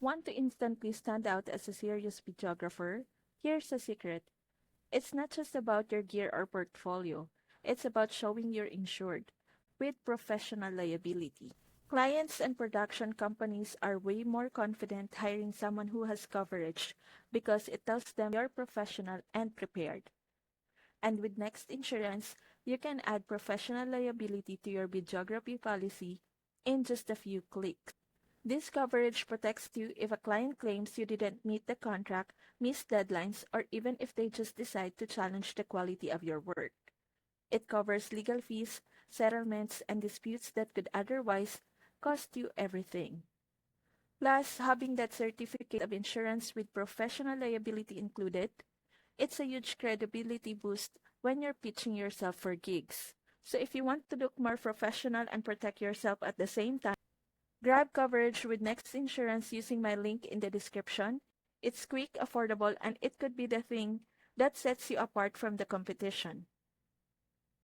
Want to instantly stand out as a serious videographer? Here's a secret. It's not just about your gear or portfolio. It's about showing you're insured with professional liability. Clients and production companies are way more confident hiring someone who has coverage because it tells them you're professional and prepared. And with Next Insurance, you can add professional liability to your videography policy in just a few clicks. This coverage protects you if a client claims you didn't meet the contract, miss deadlines, or even if they just decide to challenge the quality of your work. It covers legal fees, settlements, and disputes that could otherwise cost you everything. Plus, having that certificate of insurance with professional liability included, it's a huge credibility boost when you're pitching yourself for gigs. So if you want to look more professional and protect yourself at the same time, grab coverage with Next Insurance using my link in the description. It's quick, affordable, and it could be the thing that sets you apart from the competition.